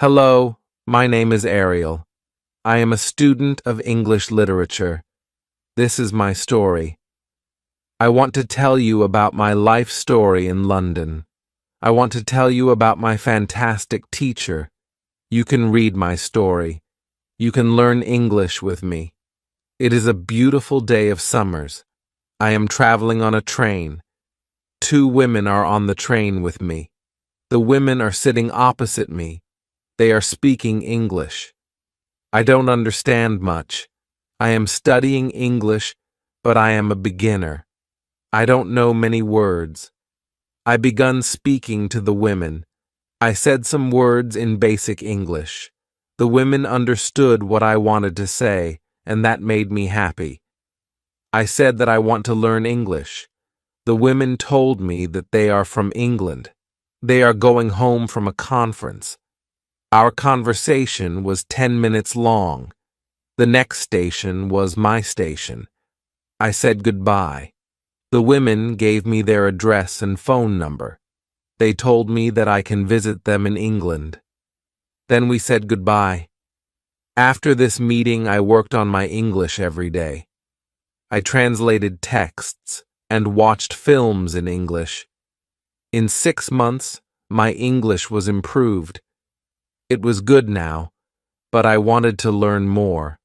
Hello, my name is Ariel. I am a student of English literature. This is my story. I want to tell you about my life story in London. I want to tell you about my fantastic teacher. You can read my story. You can learn English with me. It is a beautiful day of summers. I am traveling on a train. Two women are on the train with me. The women are sitting opposite me. They are speaking English. I don't understand much. I am studying English, but I am a beginner. I don't know many words. I begun speaking to the women. I said some words in basic English. The women understood what I wanted to say, and that made me happy. I said that I want to learn English. The women told me that they are from England. They are going home from a conference. Our conversation was 10 minutes long. The next station was my station. I said goodbye. The women gave me their address and phone number. They told me that I can visit them in England. Then we said goodbye. After this meeting, I worked on my English every day. I translated texts and watched films in English. In 6 months, my English was improved. It was good now, but I wanted to learn more.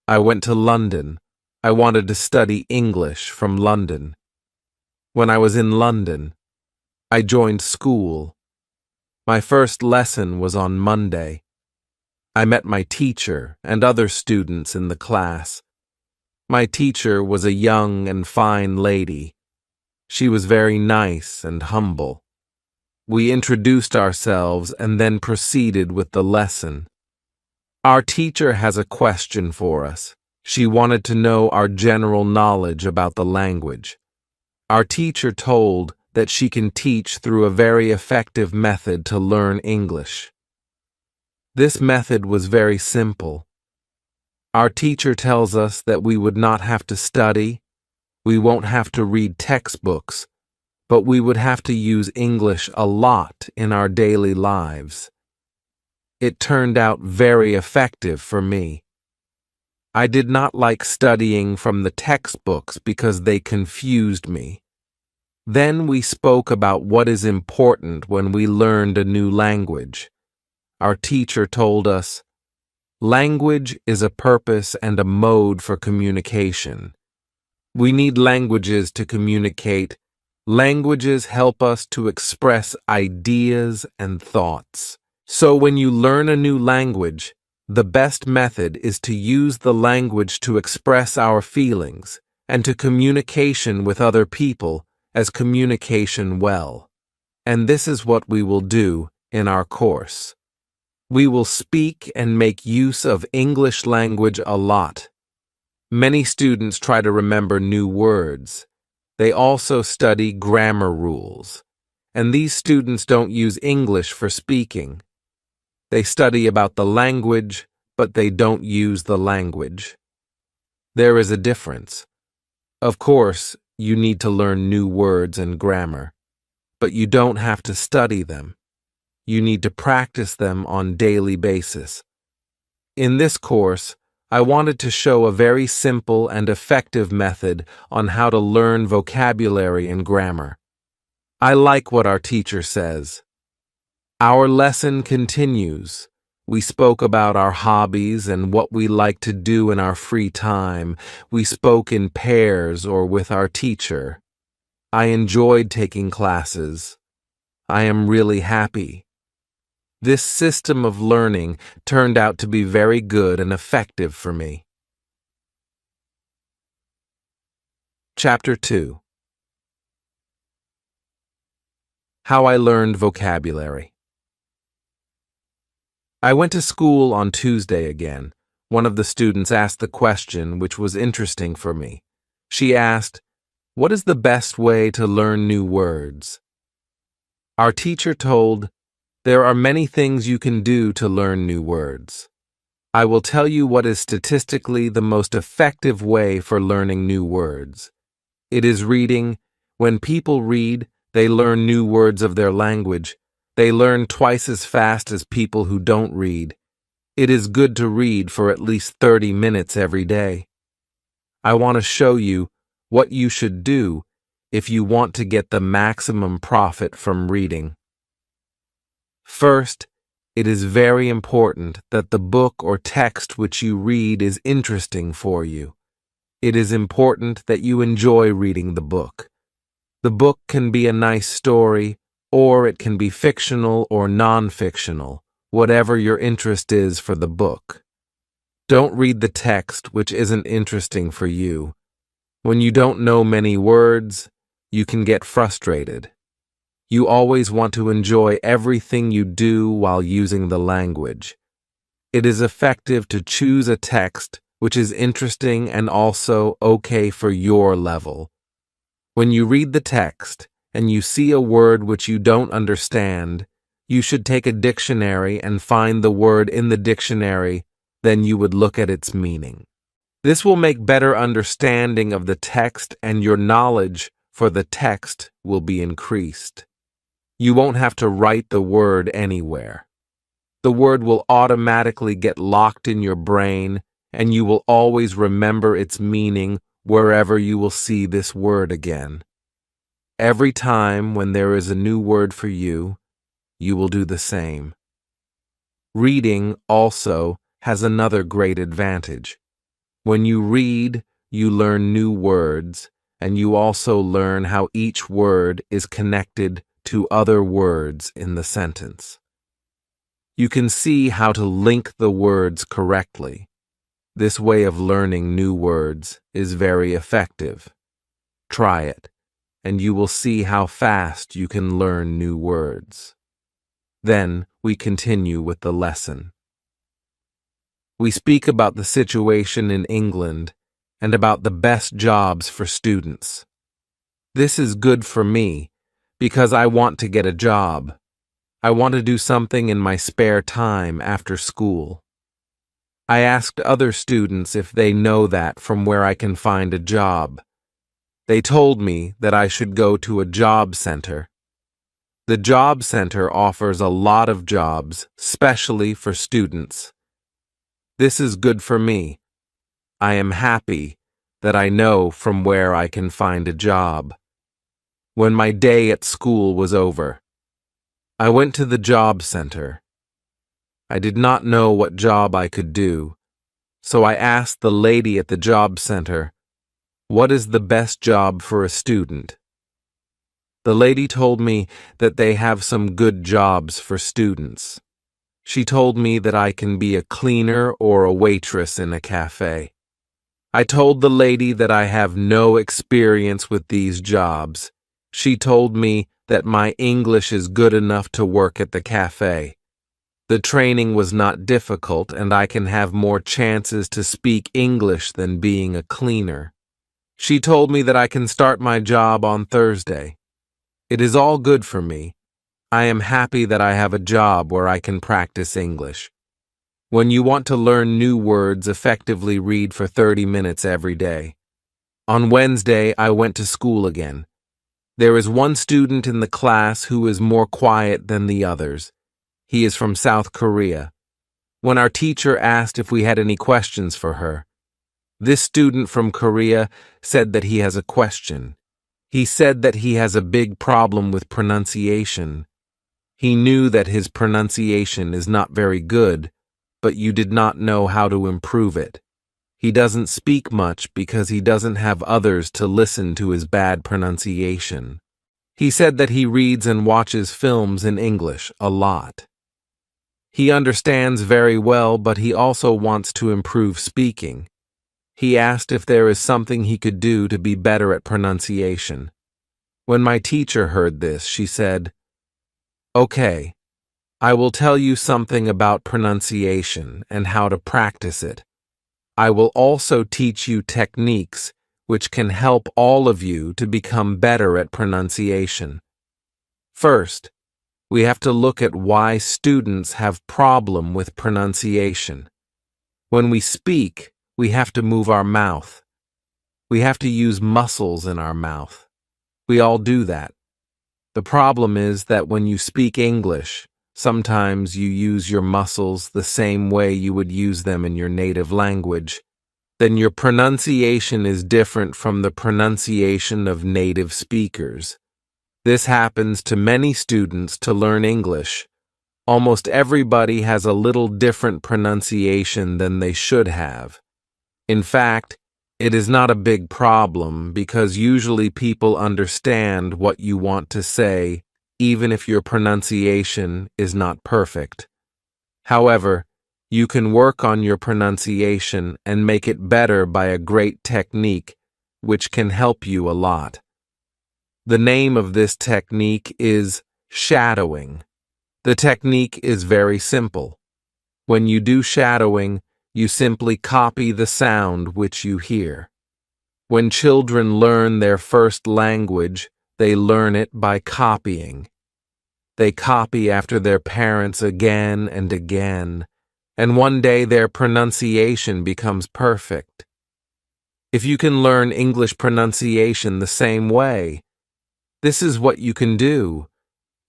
I went to London. I wanted to study English from London. When I was in London, I joined school. My first lesson was on Monday. I met my teacher and other students in the class. My teacher was a young and fine lady. She was very nice and humble. We introduced ourselves and then proceeded with the lesson. Our teacher has a question for us. She wanted to know our general knowledge about the language. Our teacher told that she can teach through a very effective method to learn English. This method was very simple. Our teacher tells us that we would not have to study, we won't have to read textbooks, but we would have to use English a lot in our daily lives. It turned out very effective for me. I did not like studying from the textbooks because they confused me. Then we spoke about what is important when we learned a new language. Our teacher told us, language is a purpose and a mode for communication. We need languages to communicate. Languages help us to express ideas and thoughts. So when you learn a new language, the best method is to use the language to express our feelings and to communication with other people as communication well. And this is what we will do in our course. We will speak and make use of English language a lot. Many students try to remember new words. They also study grammar rules. And these students don't use English for speaking. They study about the language, but they don't use the language. There is a difference. Of course, you need to learn new words and grammar, but you don't have to study them. You need to practice them on daily basis. In this course, I wanted to show a very simple and effective method on how to learn vocabulary and grammar. I like what our teacher says. Our lesson continues. We spoke about our hobbies and what we like to do in our free time. We spoke in pairs or with our teacher. I enjoyed taking classes. I am really happy. This system of learning turned out to be very good and effective for me. Chapter 2. How I learned vocabulary. I went to school on Tuesday again. One of the students asked the question which was interesting for me. She asked, "What is the best way to learn new words?" Our teacher told, "There are many things you can do to learn new words. I will tell you what is statistically the most effective way for learning new words. It is reading. When people read, they learn new words of their language, They learn twice as fast as people who don't read. It is good to read for at least 30 minutes every day. I want to show you what you should do if you want to get the maximum profit from reading. First, it is very important that the book or text which you read is interesting for you. It is important that you enjoy reading the book. The book can be a nice story, or it can be fictional or non-fictional, whatever your interest is for the book. Don't read the text which isn't interesting for you. When you don't know many words, you can get frustrated. You always want to enjoy everything you do while using the language. It is effective to choose a text which is interesting and also okay for your level. When you read the text and you see a word which you don't understand, you should take a dictionary and find the word in the dictionary, then you would look at its meaning. This will make better understanding of the text and your knowledge for the text will be increased. You won't have to write the word anywhere. The word will automatically get locked in your brain and you will always remember its meaning wherever you will see this word again. Every time when there is a new word for you, you will do the same. Reading also has another great advantage. When you read, you learn new words, and you also learn how each word is connected to other words in the sentence. You can see how to link the words correctly. This way of learning new words is very effective. Try it, and you will see how fast you can learn new words. Then we continue with the lesson. We speak about the situation in England and about the best jobs for students. This is good for me because I want to get a job. I want to do something in my spare time after school. I asked other students if they know that from where I can find a job. They told me that I should go to a job center. The job center offers a lot of jobs, especially for students. This is good for me. I am happy that I know from where I can find a job. When my day at school was over, I went to the job center. I did not know what job I could do, so I asked the lady at the job center, "What is the best job for a student?" The lady told me that they have some good jobs for students. She told me that I can be a cleaner or a waitress in a cafe. I told the lady that I have no experience with these jobs. She told me that my English is good enough to work at the cafe. The training was not difficult and I can have more chances to speak English than being a cleaner. She told me that I can start my job on Thursday. It is all good for me. I am happy that I have a job where I can practice English. When you want to learn new words, effectively read for 30 minutes every day. On Wednesday, I went to school again. There is one student in the class who is more quiet than the others. He is from South Korea. When our teacher asked if we had any questions for her, this student from Korea said that he has a question. He said that he has a big problem with pronunciation. He knew that his pronunciation is not very good, but you did not know how to improve it. He doesn't speak much because he doesn't have others to listen to his bad pronunciation. He said that he reads and watches films in English a lot. He understands very well, but he also wants to improve speaking. He asked if there is something he could do to be better at pronunciation. When my teacher heard this, she said, "Okay, I will tell you something about pronunciation and how to practice it. I will also teach you techniques which can help all of you to become better at pronunciation. First, we have to look at why students have problem with pronunciation. When we speak, we have to move our mouth. We have to use muscles in our mouth. We all do that. The problem is that when you speak English, sometimes you use your muscles the same way you would use them in your native language. Then your pronunciation is different from the pronunciation of native speakers. This happens to many students to learn English. Almost everybody has a little different pronunciation than they should have. In fact, it is not a big problem because usually people understand what you want to say, even if your pronunciation is not perfect. However, you can work on your pronunciation and make it better by a great technique, which can help you a lot. The name of this technique is shadowing. The technique is very simple. When you do shadowing, you simply copy the sound which you hear. When children learn their first language, they learn it by copying. They copy after their parents again and again, and one day their pronunciation becomes perfect. If you can learn English pronunciation the same way, this is what you can do.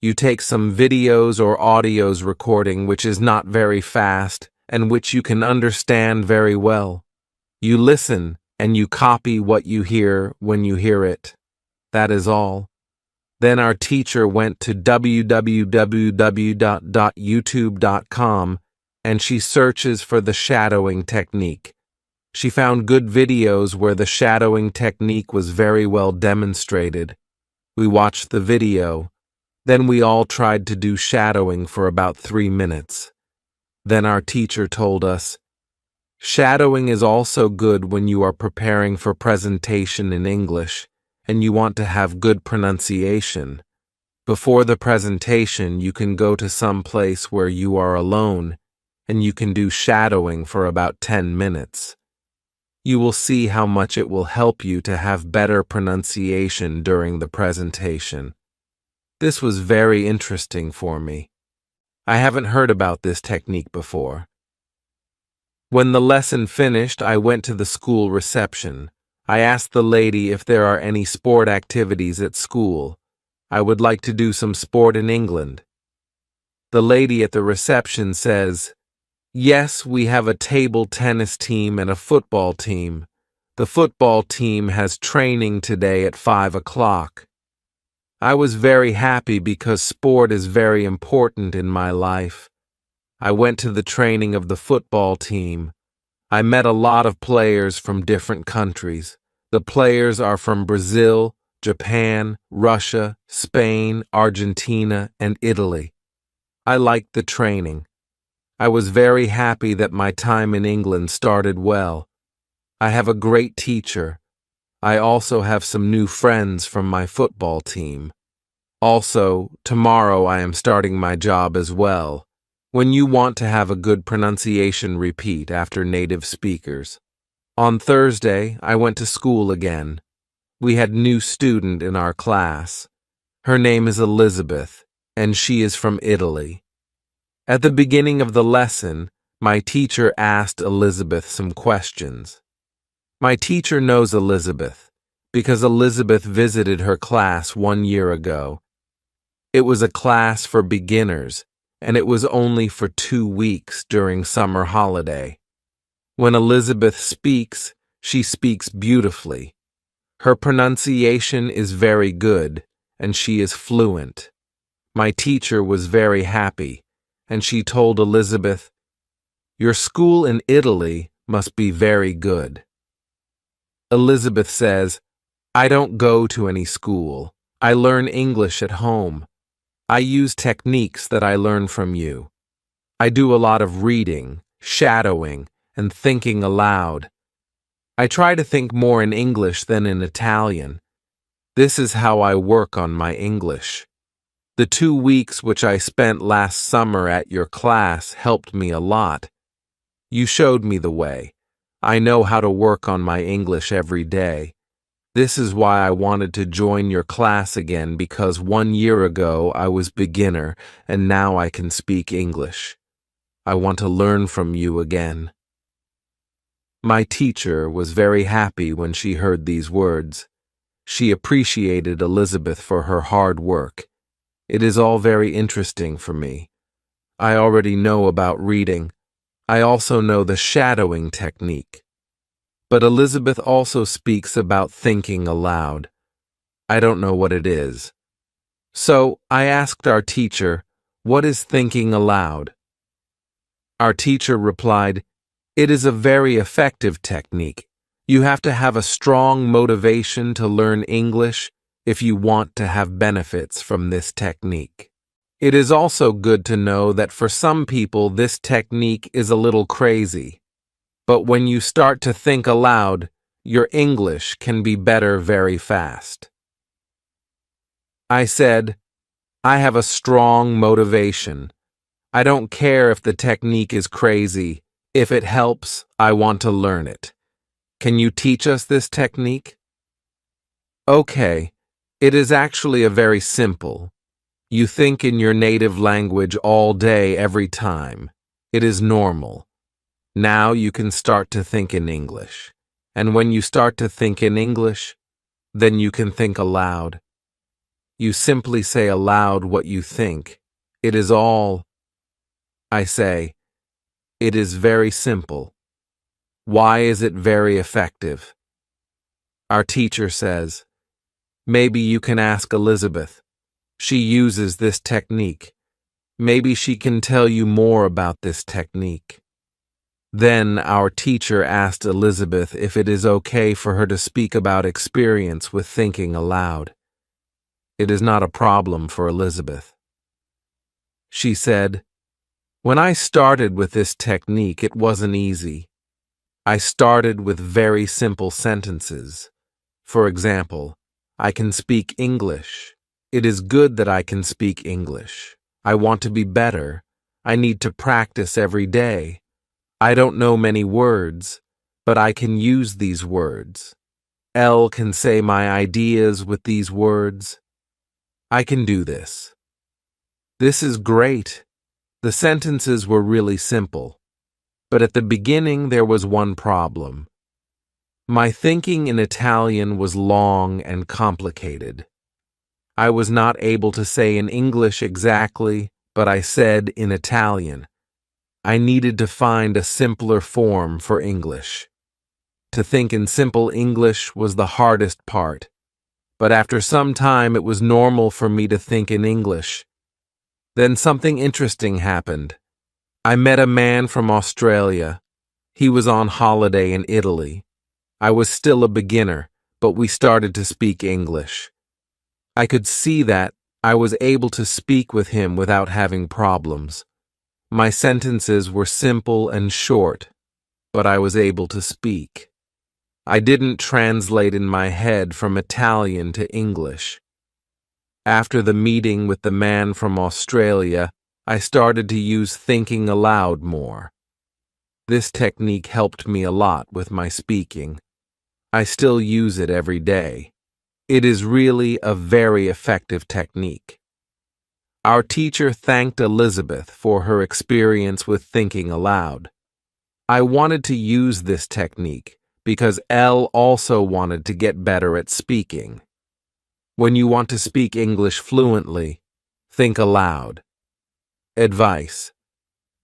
You take some videos or audios recording which is not very fast and which you can understand very well. You listen and you copy what you hear when you hear it. That is all. Then our teacher went to www.youtube.com and she searches for the shadowing technique. She found good videos where the shadowing technique was very well demonstrated. We watched the video. Then we all tried to do shadowing for about 3 minutes. Then our teacher told us, shadowing is also good when you are preparing for presentation in English and you want to have good pronunciation. Before the presentation, you can go to some place where you are alone and you can do shadowing for about 10 minutes. You will see how much it will help you to have better pronunciation during the presentation. This was very interesting for me. I haven't heard about this technique before. When the lesson finished, I went to the school reception. I asked the lady if there are any sport activities at school. I would like to do some sport in England. The lady at the reception says, yes, we have a table tennis team and a football team. The football team has training today at 5 o'clock. I was very happy because sport is very important in my life. I went to the training of the football team. I met a lot of players from different countries. The players are from Brazil, Japan, Russia, Spain, Argentina, and Italy. I liked the training. I was very happy that my time in England started well. I have a great teacher. I also have some new friends from my football team. Also, tomorrow I am starting my job as well. When you want to have a good pronunciation, repeat after native speakers. On Thursday, I went to school again. We had a new student in our class. Her name is Elizabeth, and she is from Italy. At the beginning of the lesson, my teacher asked Elizabeth some questions. My teacher knows Elizabeth because Elizabeth visited her class 1 year ago. It was a class for beginners, and it was only for 2 weeks during summer holiday. When Elizabeth speaks, she speaks beautifully. Her pronunciation is very good, and she is fluent. My teacher was very happy, and she told Elizabeth, your school in Italy must be very good. Elizabeth says, I don't go to any school. I learn English at home. I use techniques that I learn from you. I do a lot of reading, shadowing, and thinking aloud. I try to think more in English than in Italian. This is how I work on my English. The 2 weeks which I spent last summer at your class helped me a lot. You showed me the way. I know how to work on my English every day. This is why I wanted to join your class again because 1 year ago I was beginner and now I can speak English. I want to learn from you again. My teacher was very happy when she heard these words. She appreciated Elizabeth for her hard work It is all very interesting for me. I already know about reading. I also know the shadowing technique. But Elizabeth also speaks about thinking aloud. I don't know what it is. So I asked our teacher, "What is thinking aloud?" Our teacher replied, "It is a very effective technique. You have to have a strong motivation to learn English if you want to have benefits from this technique. It is also good to know that for some people this technique is a little crazy. But when you start to think aloud, your English can be better very fast." I said, "I have a strong motivation. I don't care if the technique is crazy. If it helps, I want to learn it. Can you teach us this technique?" Okay, it is actually a very simple. You think in your native language all day, every time. It is normal. Now you can start to think in English. And when you start to think in English, then you can think aloud. You simply say aloud what you think. It is all. I say, it is very simple. Why is it very effective? Our teacher says, maybe you can ask Elizabeth. She uses this technique. Maybe she can tell you more about this technique. Then our teacher asked Elizabeth if it is okay for her to speak about experience with thinking aloud. It is not a problem for Elizabeth. She said, "When I started with this technique, it wasn't easy. I started with very simple sentences. For example, I can speak English. It is good that I can speak English. I want to be better. I need to practice every day. I don't know many words, but I can use these words. Elle can say my ideas with these words. I can do this. This is great." The sentences were really simple, but at the beginning there was one problem. My thinking in Italian was long and complicated. I was not able to say in English exactly, but I said in Italian. I needed to find a simpler form for English. To think in simple English was the hardest part, but after some time it was normal for me to think in English. Then something interesting happened. I met a man from Australia. He was on holiday in Italy. I was still a beginner, but we started to speak English. I could see that I was able to speak with him without having problems. My sentences were simple and short, but I was able to speak. I didn't translate in my head from Italian to English. After the meeting with the man from Australia, I started to use thinking aloud more. This technique helped me a lot with my speaking. I still use it every day. It is really a very effective technique. Our teacher thanked Elizabeth for her experience with thinking aloud. I wanted to use this technique because Elle also wanted to get better at speaking. When you want to speak English fluently, think aloud. Advice: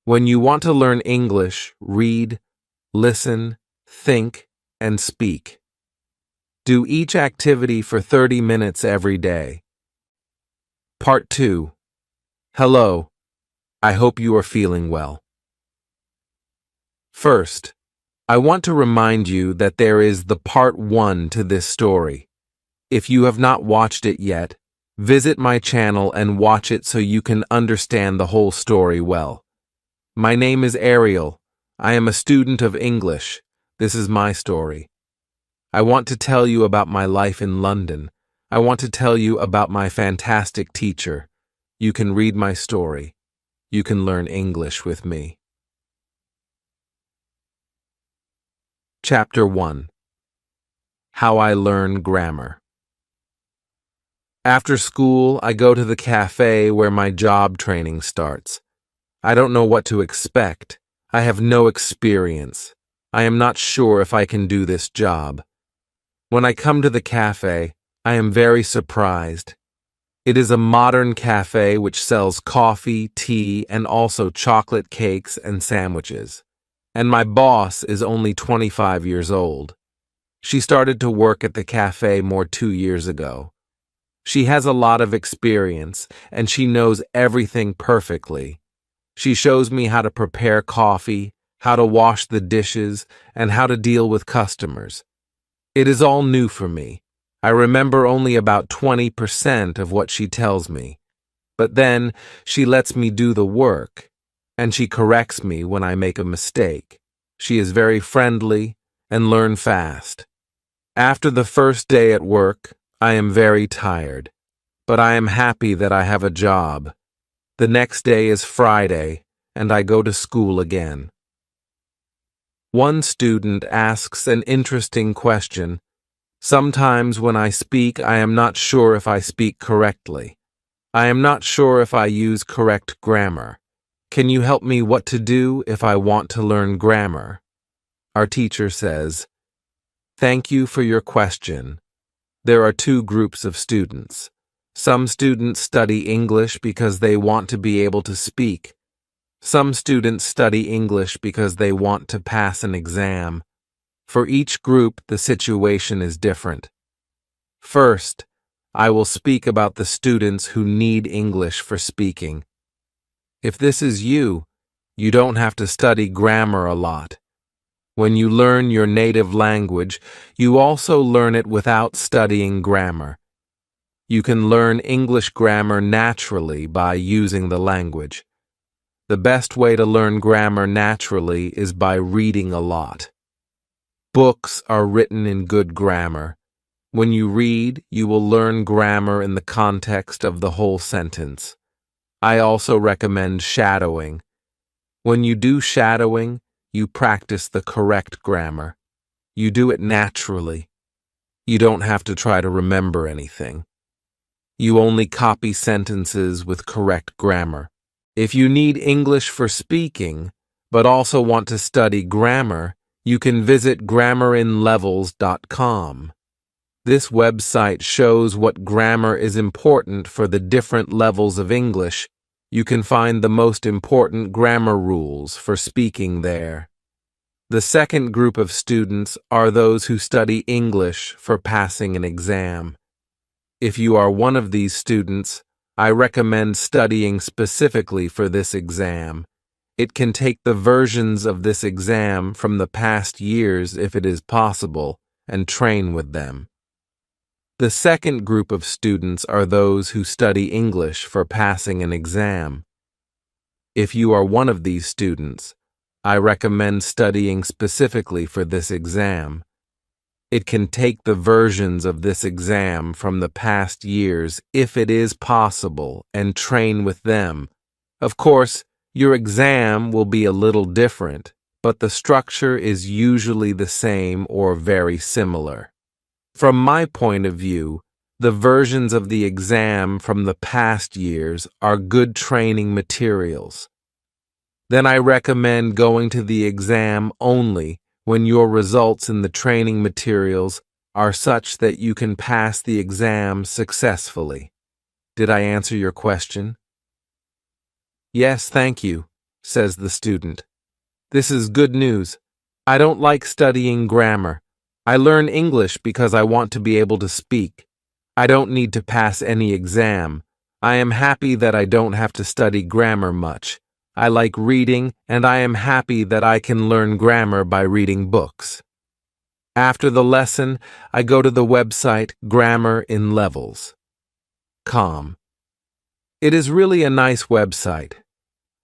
when you want to learn English, read, listen, think, and speak. Do each activity for 30 minutes every day. Part 2. Hello. I hope you are feeling well. First, I want to remind you that there is the part 1 to this story. If you have not watched it yet, visit my channel and watch it so you can understand the whole story well. My name is Ariel. I am a student of English. This is my story. I want to tell you about my life in London. I want to tell you about my fantastic teacher. You can read my story. You can learn English with me. Chapter 1. How I Learn Grammar. After school, I go to the cafe where my job training starts. I don't know what to expect. I have no experience. I am not sure if I can do this job. When I come to the cafe, I am very surprised. It is a modern cafe which sells coffee, tea, and also chocolate cakes and sandwiches. And my boss is only 25 years old. She started to work at the cafe 2 years ago. She has a lot of experience, and she knows everything perfectly. She shows me how to prepare coffee, how to wash the dishes, and how to deal with customers. It is all new for me. I remember only about 20% of what she tells me. But then she lets me do the work, and she corrects me when I make a mistake. She is very friendly and learns fast. After the first day at work, I am very tired, but I am happy that I have a job. The next day is Friday, and I go to school again. One student asks an interesting question. Sometimes when I speak, I am not sure if I speak correctly. I am not sure if I use correct grammar. Can you help me what to do if I want to learn grammar? Our teacher says, "Thank you for your question. There are two groups of students. Some students study English because they want to be able to speak. Some students study English because they want to pass an exam. For each group, the situation is different. First, I will speak about the students who need English for speaking. If this is you, you don't have to study grammar a lot. When you learn your native language, you also learn it without studying grammar. You can learn English grammar naturally by using the language. The best way to learn grammar naturally is by reading a lot. Books are written in good grammar. When you read, you will learn grammar in the context of the whole sentence. I also recommend shadowing. When you do shadowing, you practice the correct grammar. You do it naturally. You don't have to try to remember anything. You only copy sentences with correct grammar. If you need English for speaking, but also want to study grammar, you can visit grammarinlevels.com. This website shows what grammar is important for the different levels of English. You can find the most important grammar rules for speaking there. The second group of students are those who study English for passing an exam. If you are one of these students, I recommend studying specifically for this exam. It can take the versions of this exam from the past years if it is possible, and train with them. The second group of students are those who study English for passing an exam. If you are one of these students, I recommend studying specifically for this exam. It can take the versions of this exam from the past years if it is possible and train with them. Of course, your exam will be a little different, but the structure is usually the same or very similar. From my point of view, the versions of the exam from the past years are good training materials. Then I recommend going to the exam only when your results in the training materials are such that you can pass the exam successfully. Did I answer your question? Yes, thank you, says the student. This is good news. I don't like studying grammar. I learn English because I want to be able to speak. I don't need to pass any exam. I am happy that I don't have to study grammar much. I like reading, and I am happy that I can learn grammar by reading books. After the lesson, I go to the website grammarinlevels.com. It is really a nice website.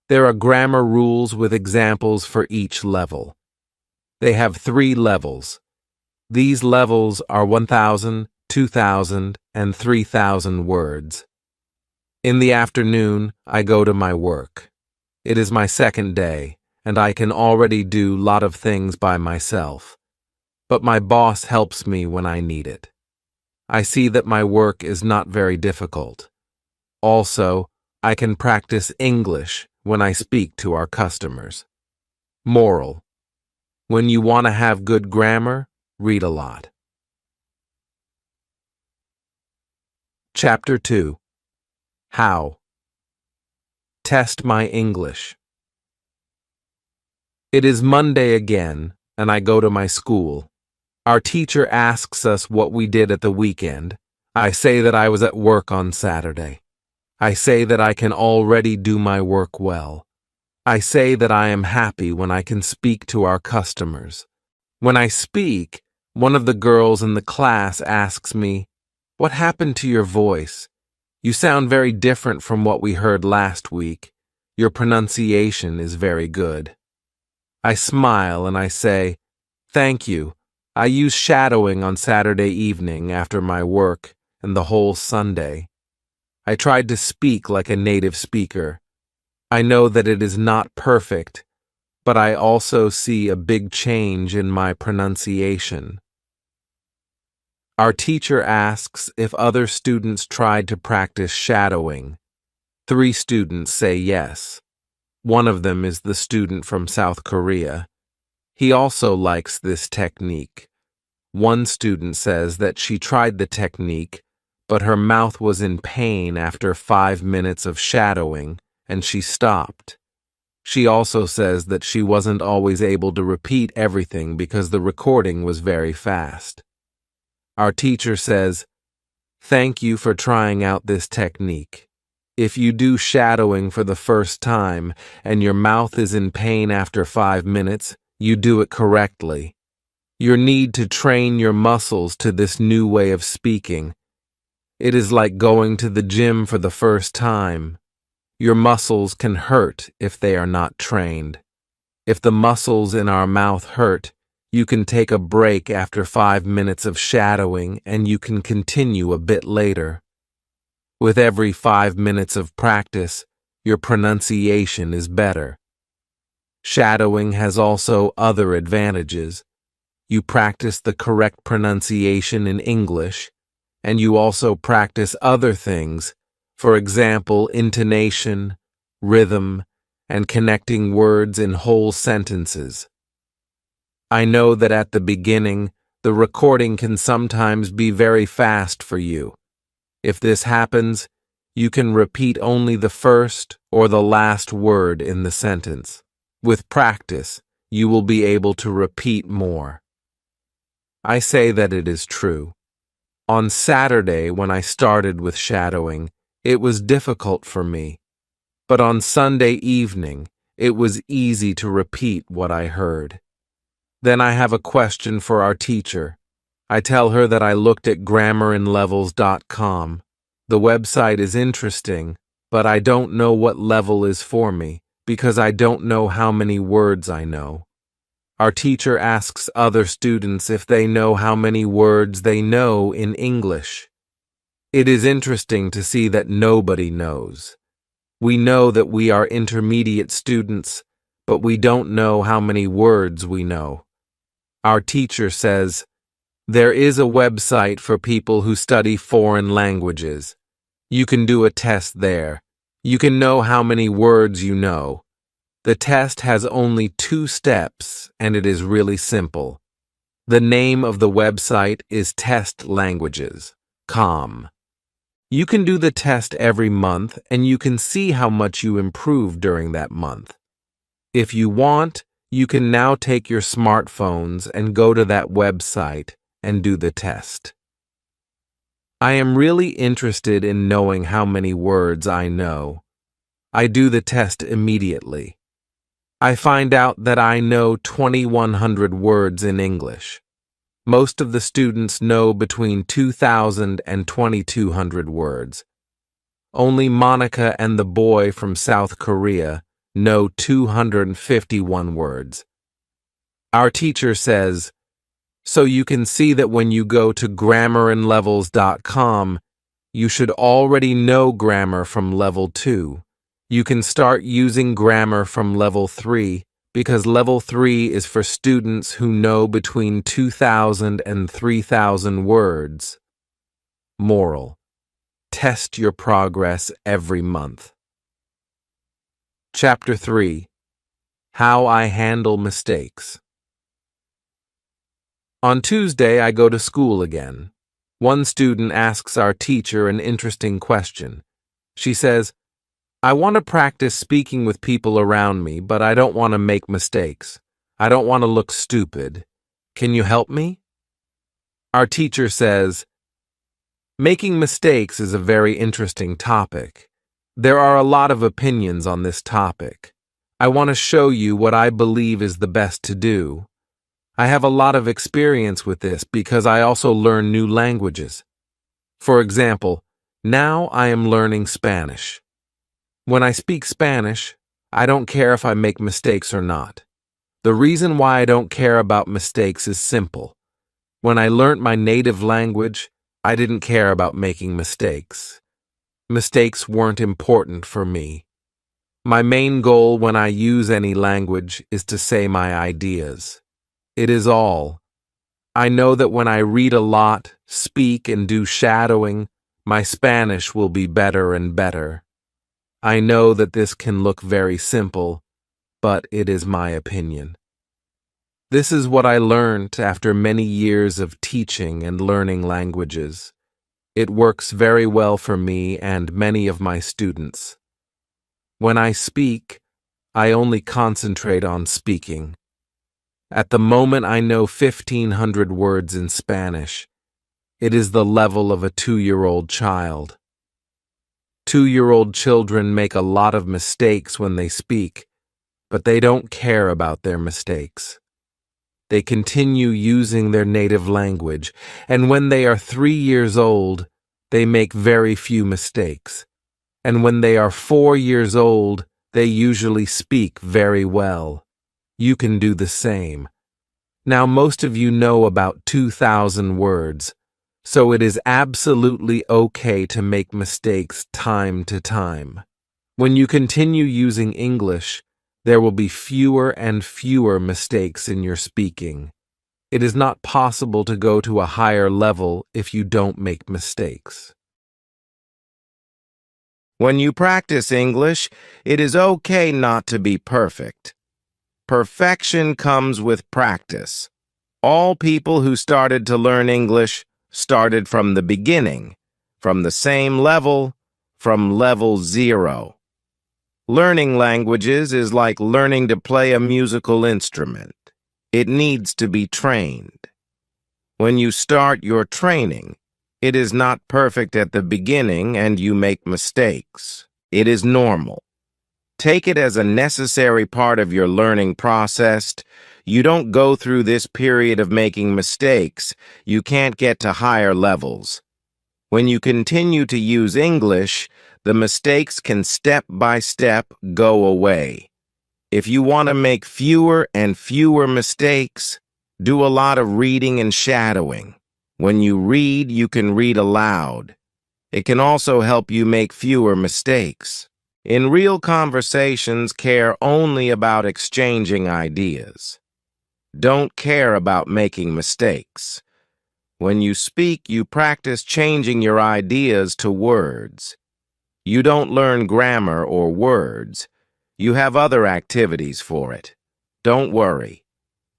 There are grammar rules with examples for each level. They have 3 levels. These levels are 1,000, 2,000, and 3,000 words. In the afternoon, I go to my work. It is my second day, and I can already do a lot of things by myself. But my boss helps me when I need it. I see that my work is not very difficult. Also, I can practice English when I speak to our customers. Moral: when you want to have good grammar, read a lot. Chapter 2. How? Test my English. It is Monday again, and I go to my school. Our teacher asks us what we did at the weekend. I say that I was at work on Saturday. I say that I can already do my work well. I say that I am happy when I can speak to our customers. When I speak, one of the girls in the class asks me, "What happened to your voice? You sound very different from what we heard last week. Your pronunciation is very good." I smile and I say, "Thank you. I use shadowing on Saturday evening after my work and the whole Sunday. I tried to speak like a native speaker. I know that it is not perfect, but I also see a big change in my pronunciation." Our teacher asks if other students tried to practice shadowing. 3 students say yes. One of them is the student from South Korea. He also likes this technique. One student says that she tried the technique, but her mouth was in pain after 5 minutes of shadowing, and she stopped. She also says that she wasn't always able to repeat everything because the recording was very fast. Our teacher says, "Thank you for trying out this technique. If you do shadowing for the first time and your mouth is in pain after 5 minutes, you do it correctly. You need to train your muscles to this new way of speaking. It is like going to the gym for the first time. Your muscles can hurt if they are not trained. If the muscles in our mouth hurt, you can take a break after 5 minutes of shadowing and you can continue a bit later. With every 5 minutes of practice, your pronunciation is better." Shadowing has also other advantages. You practice the correct pronunciation in English, and you also practice other things, for example, intonation, rhythm, and connecting words in whole sentences. I know that at the beginning, the recording can sometimes be very fast for you. If this happens, you can repeat only the first or the last word in the sentence. With practice, you will be able to repeat more. I say that it is true. On Saturday, when I started with shadowing, it was difficult for me. But on Sunday evening, it was easy to repeat what I heard. Then I have a question for our teacher. I tell her that I looked at grammarinlevels.com. The website is interesting, but I don't know what level is for me because I don't know how many words I know. Our teacher asks other students if they know how many words they know in English. It is interesting to see that nobody knows. We know that we are intermediate students, but we don't know how many words we know. Our teacher says, "There is a website for people who study foreign languages. You can do a test there. You can know how many words you know. The test has only 2 steps, and it is really simple. The name of the website is testlanguages.com. You can do the test every month, and you can see how much you improve during that month. If you want, you can now take your smartphones and go to that website and do the test." I am really interested in knowing how many words I know. I do the test immediately. I find out that I know 2,100 words in English. Most of the students know between 2,000 and 2,200 words. Only Monica and the boy from South Korea know 251 words. Our teacher says, "So you can see that when you go to grammarinlevels.com, you should already know grammar from level 2. You can start using grammar from level 3 because level 3 is for students who know between 2,000 and 3,000 words." Moral: test your progress every month. Chapter 3: How I Handle Mistakes. On Tuesday, I go to school again. One student asks our teacher an interesting question. She says, I want to practice speaking with people around me, but I don't want to make mistakes. I don't want to look stupid. Can you help me? Our teacher says, making mistakes is a very interesting topic. There are a lot of opinions on this topic. I want to show you what I believe is the best to do. I have a lot of experience with this because I also learn new languages. For example, now I am learning Spanish. When I speak Spanish, I don't care if I make mistakes or not. The reason why I don't care about mistakes is simple. When I learnt my native language, I didn't care about making mistakes. Mistakes weren't important for me. My main goal when I use any language is to say my ideas. It is all. I know that when I read a lot, speak, and do shadowing, my Spanish will be better and better. I know that this can look very simple, but it is my opinion. This is what I learned after many years of teaching and learning languages. It works very well for me and many of my students. When I speak, I only concentrate on speaking. At the moment I know 1,500 words in Spanish. It is the level of a 2-year-old child. 2-year-old children make a lot of mistakes when they speak, but they don't care about their mistakes. They continue using their native language, and when they are 3 years old, they make very few mistakes. And when they are 4 years old, they usually speak very well. You can do the same. Now, most of you know about 2,000 words, so it is absolutely okay to make mistakes time to time. When you continue using English, there will be fewer and fewer mistakes in your speaking. It is not possible to go to a higher level if you don't make mistakes. When you practice English, it is okay not to be perfect. Perfection comes with practice. All people who started to learn English started from the beginning, from the same level, from level 0. Learning languages is like learning to play a musical instrument. It needs to be trained. When you start your training, it is not perfect at the beginning and you make mistakes. It is normal. Take it as a necessary part of your learning process. You don't go through this period of making mistakes. You can't get to higher levels. When you continue to use English, the mistakes can step by step go away. If you want to make fewer and fewer mistakes, do a lot of reading and shadowing. When you read, you can read aloud. It can also help you make fewer mistakes. In real conversations, care only about exchanging ideas. Don't care about making mistakes. When you speak, you practice changing your ideas to words. You don't learn grammar or words. You have other activities for it. Don't worry.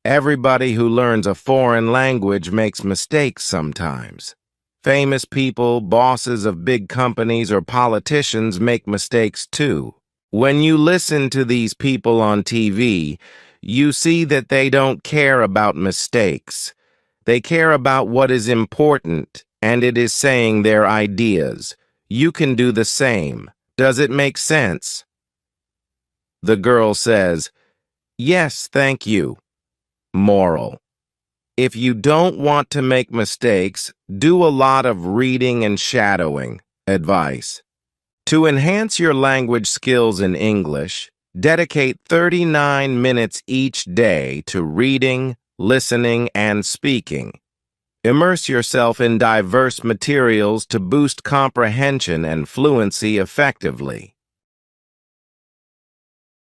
Everybody who learns a foreign language makes mistakes sometimes. Famous people, bosses of big companies, or politicians make mistakes too. When you listen to these people on TV, you see that they don't care about mistakes. They care about what is important, and it is saying their ideas. You can do the same. Does it make sense? The girl says, "Yes, thank you." Moral: if you don't want to make mistakes, do a lot of reading and shadowing. Advice: to enhance your language skills in English, dedicate 39 minutes each day to reading, listening, and speaking. Immerse yourself in diverse materials to boost comprehension and fluency effectively.